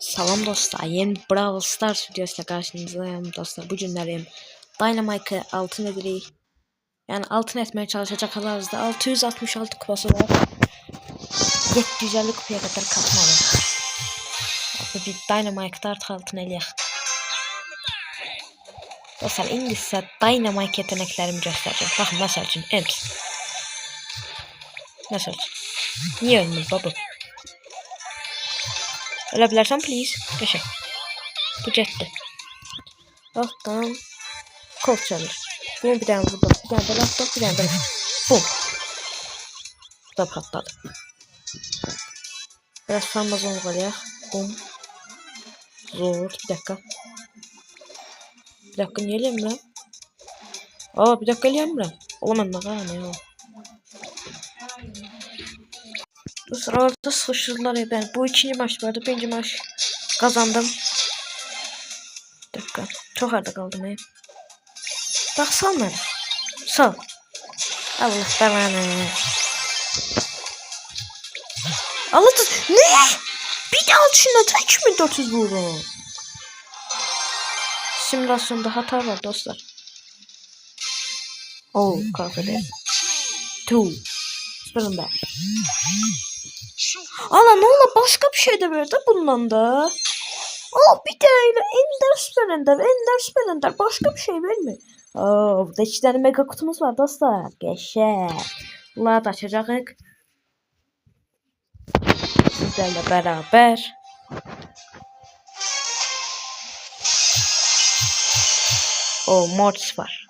Salam dostlar, yeni Brawl Stars videosuyla karşınızdayım dostlar. Bu günlerim Dynamite'ı altın edirik. Yani altın etmeye çalışacak halarızda 666 kupası var. 750 kupaya kadar katmalı. Bir Dynamite'da artık altın eləyək. Dostlar, indi sizə Dynamite yeteneklerimi göstereceğim. Bakın mesela için Ems. Mesela için. Niye ölmür baba? Ölebilirsen please. Geçək. Bu getdi. Alttan Colt çalır. Bunu bir tane vurdu. Bir tane de laptop, bir tane de bum. Bu da patladı. Biraz farmazon qalıyaq. Bum. Zor. Bir dakika. Bir dakika niye eləyəmirəm? Aa, bir dakika eləyəmirəm. Olamam da ne ya. Dostlar, orada sıkıştırdılar ya ben. Bu ikinci maç vardı. Birinci maç kazandım. Bir dakika. Çok arada kaldım ya. Baksana. Sağ. Allah belanı. Allah ne? Bir de altına tek mi 400 vurun? Simülasyonda hata var dostlar. Oh, kahvede. Two. Spelling back. Allah ne ola başka bir şey de verdi bundan da. Oh, bir de öyle Ender Spelender başka bir şey vermiyor. Oh, burada 2 tane mega kutumuz var dostlar. Geçer. Bunları da açacağız. Sizlerle beraber. O mods var.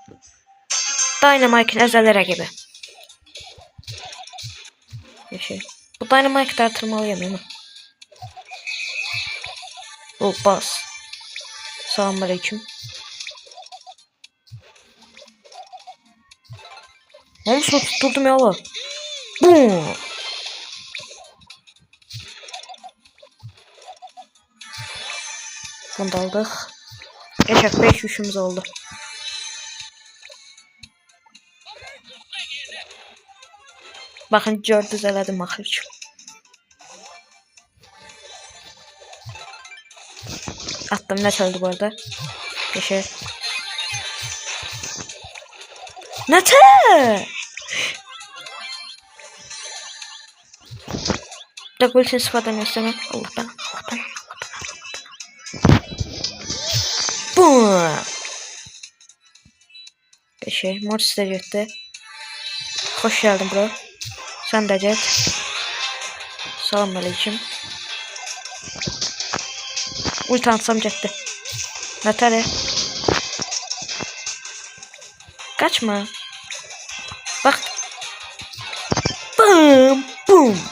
Dynamite'ın əzələrə gibi. Yaşay. Bu Dynamite'ı artırmalıyım değil mi? O bas. Selamünaleyküm. Nasıl tutturdum ya Allah. Boom. Bunu da aldık. Geçek 5 üçümüz oldu. Bakın gördünüz elədim axır ki. Attım ne çaldı bu arada. Geçer. Ne te? Da gol için sıfadan göstermek. Allah'tan. Boom. Geçer. Mortis de gitti. Hoş geldin bro. Sen de get. Selamünaleyküm. Ulti atsam gitti. Natale. Kaçma. Bak. Bum bum.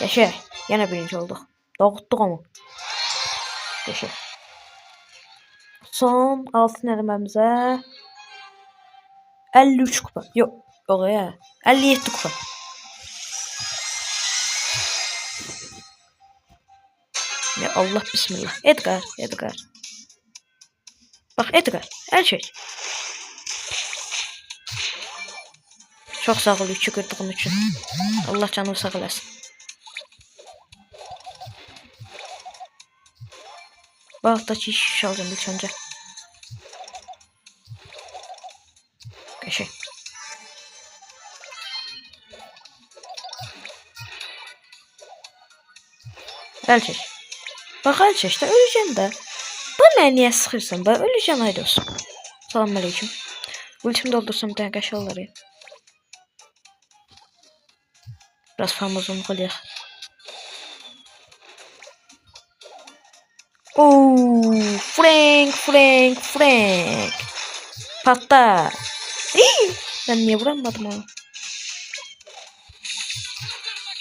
Geçer. Yine birinci olduk. Doğuttuk ama. Geçer. Son altın elememize 53 kupa. Yok. Yok ya. 57 kupa. Ya Allah bismillah. Edgar. Bak Edgar. Her şey. Çok sağ ol 3'ü kırdığım için. Allah canını sağ olasın. Balıktaki iş alacağım ilk önce. Geçey. Elçeş. Bak Elçeş de öleceğim de. Bana niye sıkırsın? Ben öleceğim haydi olsun. Selamünaleyküm. Ultimi doldursam bir tane kaşı olur ya. Biraz famozum koyalım. Ooo, Frank. Patla. Ben niye vuramadım onu?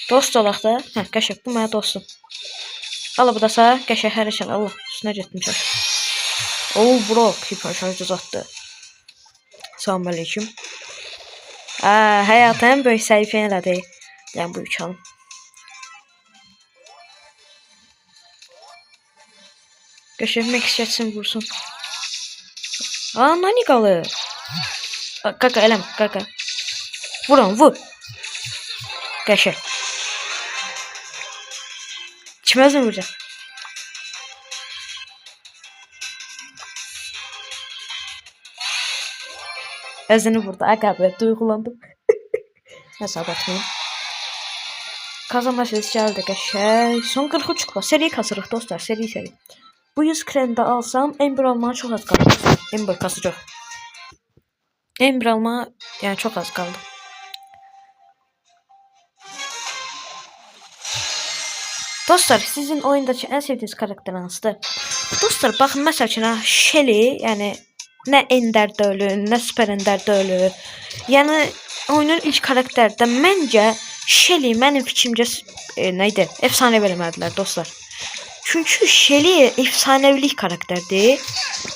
Dost olaq da. Hə, qəşəng bu mənim dostum. Allah bu da sağ, qəşəng hər şey. Allah, üstünə getmişəm. Oo, bro, hiper şarj uzatdı. Selamünaleyküm. Həyatın böyük səhifə elədi. Yəni bu uçalım. Qəşəng Max geçsin vursun. Nani qalır? Kaka eləm, kaka. Vur. Qəşəng. Kimə vuracaq? Özünü burada. Aga duygulandım. Hesap atmayayım. Kazanma süresi geldi qəşəng. Son 43 kupa. Seri kasırıq dostlar. Seri. Bu 100 kredi alsam Ember almaya çok az kaldı. Ember kasacaq. Ember almaya yani çok az kaldı. Dostlar sizin oyundaki en sevdiğiniz karakter hansıdır? Dostlar bakın mesela Shelly yani ne Ender'de ölür ne Super Ender'de ölür. Yani oyunun ilk karakterde bence Shelly benim fikrimce neydi? Efsane vermediler dostlar. Çünkü Shelly efsanevilik karakterdi.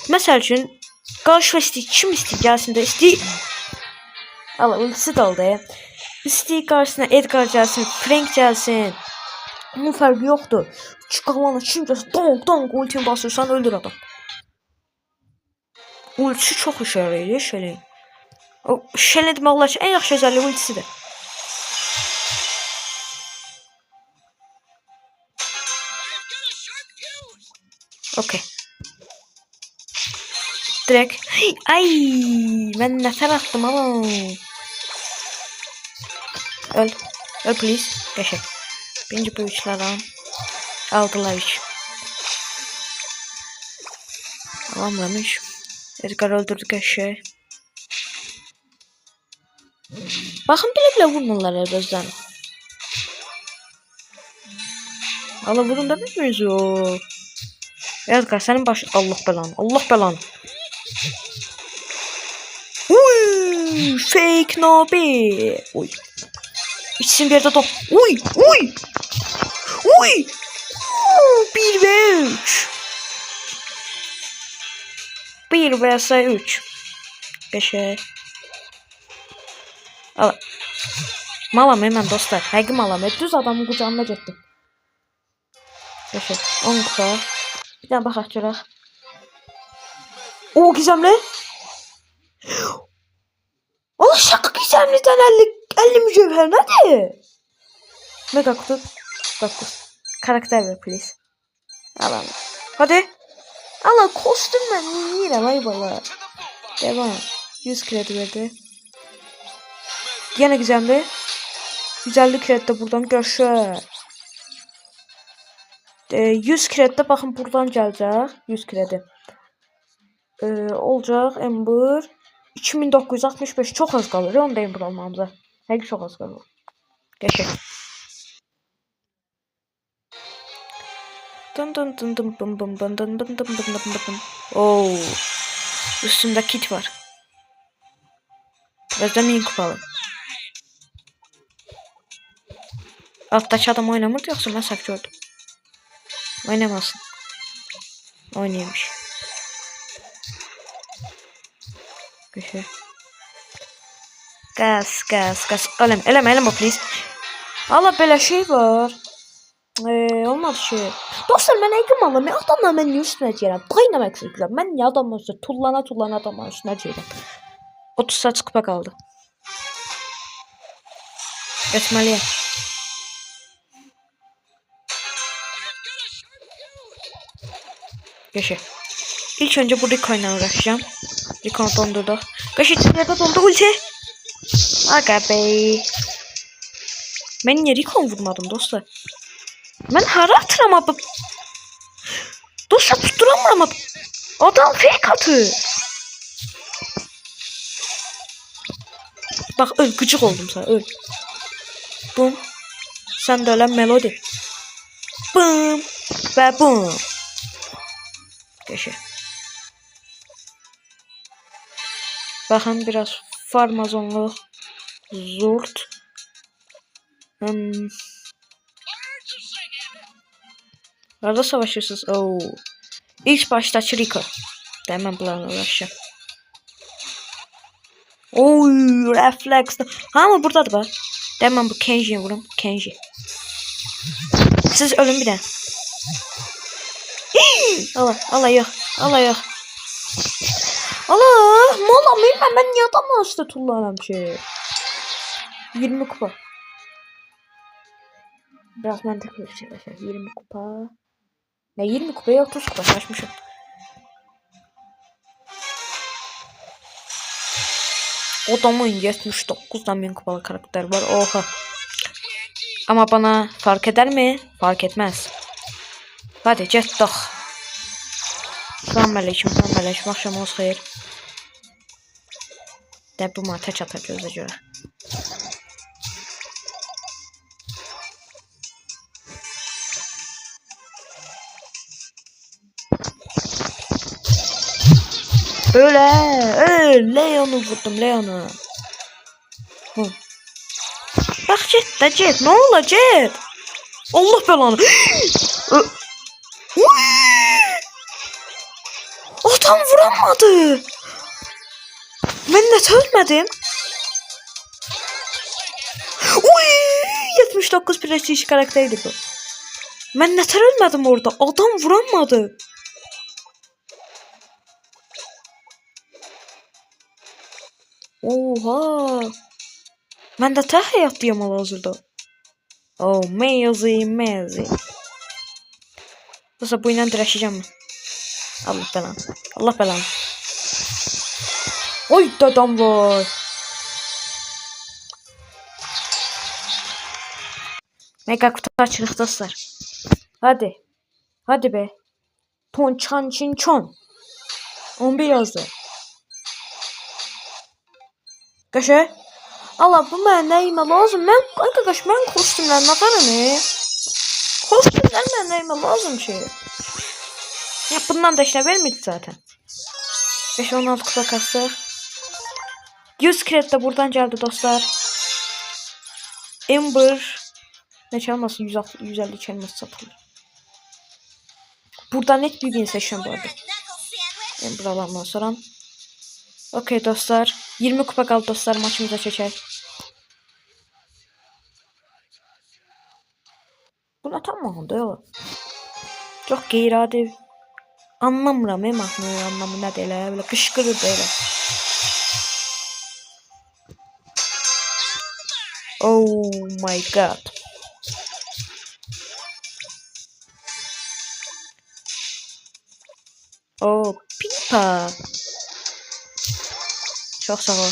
Mesela için karşı kim isti gelsin de isti. Allah ultisi de oldu. İsti karşısına Edgar gelsin, Frank gelsin. Bunun farkı yoktu. Çıkamana şimdi donk ultini basırsan öldür adam. Ultisi çok işe yarayır Shelly. O Shelly demək olar ki en yaxşı özelliği ultisidir. Okey. Direkt. Ay, ben nefer attım ama. Öl please. Geçek. Birinci büyüklerden aldılar hiç. Alamamış. Edgar öldürdük eşeği. Bakın bile vurmalar elbözden. Allah vurun da bilmiyoruz o. Edgar senin baş... Allah belanı. Uy, fake nobi. Uy. İçsin bir yerde top. Uy. 1 ve 3. 1 vs 3. Beşe. Al. Malam hemen dostlar. Həqiqi malam. Düz adamın qucağına getdim. Beşe. 10 kupa. Bir tane baxaq görək. O gizemli. Allah şaka gizemliden 50 mücevher nedir? Mega kutu. 9. Karakter ver please. Al. Hadi. Allah kostüm ben yiyirəm ay bala. Devam. 100 kredi verdi. Yine gizemli. 150 kredi de buradan görüşür. 100 kredi de bakın buradan gelecek. 100 kredi. Olacak Ember. 2965 çok az kalır. Onu da Ember almamıza. Həqiqi çok az kalır. Geçək. Oo. Üstünde kit var. Birazdan iyi kupalı. Alttaki adam oynamırdı yoksa ben səhv gördüm. Oynamasın. Oynuyormuş. Güzel. Gaz. Eleme please. Allah belə şey var. Olmadı şey. Dostlar mən əgim alım. Adamla mən niyə üstünə gəlirəm? Qaynamaq istəyirəm. Mən niyə adamla üstünə tullana adamla üstünə gəlirəm? 30 saat kupa kaldı. Geçmeliyim. Geçe. İlk önce bu Rico ile uğraşacağım. Rico'nu dondurduk. Kaşıkçılarda dondu ulti. Aga bey. Ben niye Rico'nu vurmadım dostlar? Ben hara atıramadım. Dostlar tutturamadım. Adam fake atı. Bak öl, gıcık oldum sana, öl. Bum. Sen de ölen melodi. Bum. Ve bum. Geçe. Bakın biraz farmazonluq. Zurt. Nerede savaşıyorsunuz? Oo. İlk baştaki Rico. Hemen bunlarla uğraşacağım. Oy, refleks. Ha ama burada da var. Hemen bu Kenji'ye vurum. Kenji. Siz ölün bir de. Allah yok. Allah. Mola bilmem ben niye adamla işte tullanan şey. 20 kupa. Biraz mantıklı bir şey arkadaşlar. 20 kupa. Ne 20 kupaya 30 kupa saçmışım. Adamın 79'dan 1000 kupalı karakter var. Oha. Ama bana fark eder mi? Fark etmez. Hadi getdik. Salam aleyküm, salam aleyküm. Axşamınız xeyir. De bu mata çata gözə görə. Leon'u vurdum, Leon'u. Bak Jet de Jet, ne olacak? Allah belanı. Adam vuramadı. Ben net ölmedim. 79 prestij karakteriydi bu. Ben net ölmedim orada. Adam vuramadı. Oha. Ben de tek hayattayım hal-hazırda. Oh, amazing. Dostlar bu ilə dirəşəcəm mi? Allah belanı. Allah belanı. Oy dadam var. Mega kutu açırıq dostlar. Hadi. Hadi be. Ton çan çin çon. 11 yazdı. Qaşı. Allah bu mənə nəyimə lazım? Mən kostümlər nə var ne? Kostümlər mənə nəyimə lazım ki? Ya bundan da işlə vermedi zaten. 5-16 kupa kastıq. 100 kredit de buradan geldi dostlar. Ember. Ne çalması? 150 çalması satılır. Buradan net bir gün seçiyorum bu arada. Ember alandan sonra. Okey dostlar. 20 kupa kaldı dostlar, maçımıza çeker. Buna tamam da yox. Çok qeyri-adi. Anlamıram mahnının anlamı nədir elə. Belə qışqırır da elə. Oh my god. Oh pipa. Çok sağ ol.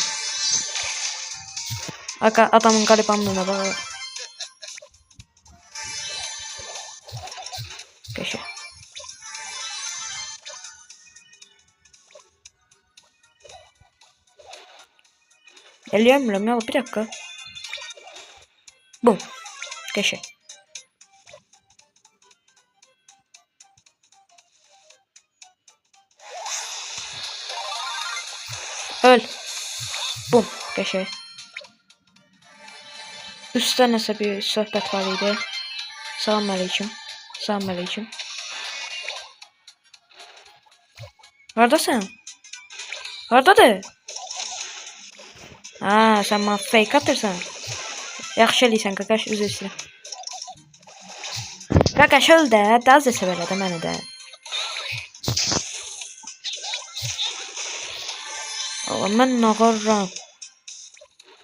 Aga adamın garibanlığına bak. Geçe. Eləyəmirəm ya, bir dakika. Bum. Geçe. Öl. Bum. Geçe. Üstte nəsə bir söhbət var idi. Salam aleyküm. Salam aleyküm. Haradasan? Haradadır? Ha, sen bana fake atırsan. Yaxşı eləysən qaqaş, üzr istəyirəm. Qaqaş öl də, daz da sevələ də məni də. Allah, mən nağarram.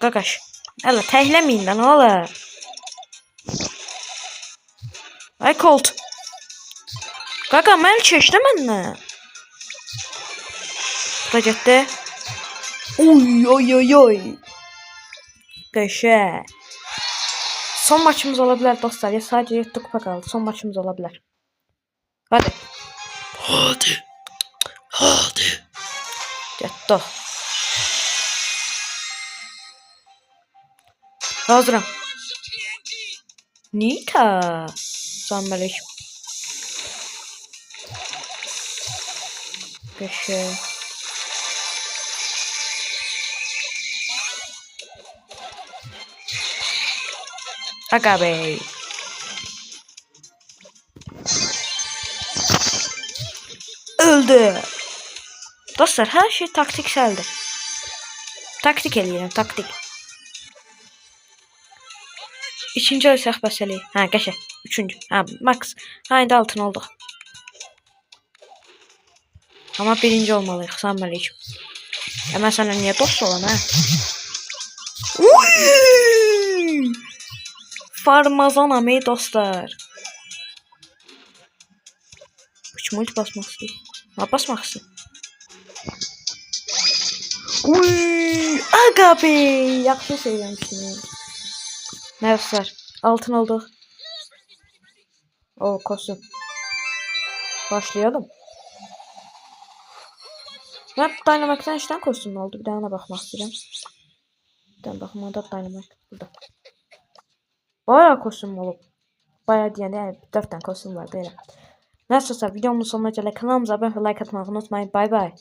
Qaqaş, hələ təhləməyin də, nə olar? Ay Colt. Qaqa, mən keçdə mənlə. Da getdi. Oy. Qəşə. Son maçımız olabilir dostlar. Ya sadece 7 kupa kaldı. Son maçımız olabilir. Hadi. Getdi. Hazırım. Nita. Salam aleyküm. Qəşə. Aga bey. Öldü. Dostlar her şey taktikseldi. Taktik eləyirəm, taktik. İkinci ölsək bəs eləyir. Ha, qəşə. Üçüncü. Ha, max. Ha, indi altın olduq. Ama birinci olmalıyıq. Salam aleyküm. Mən sənə niyə dost olam, hə? Farmazanam ey dostlar. Üç multi basmaq istəyir. Ha, basmaq istəyir. Uy, aga be. Yaxşı söylemişsin. Nefsler. Altın olduk. O kostüm. Başlayalım. Ben Dynamite'den işten kostüm oldu. Bir daha ona bakmak istedim. Bir daha bakmada Dynamite burada. Bayağı kostüm olup. Bayağı diyen yani 4 tane kostüm vardı. Öyle. Neyse videomun sonuna geldik. Kanalımıza abone olmayı, like atmayı unutmayın. Bay bay.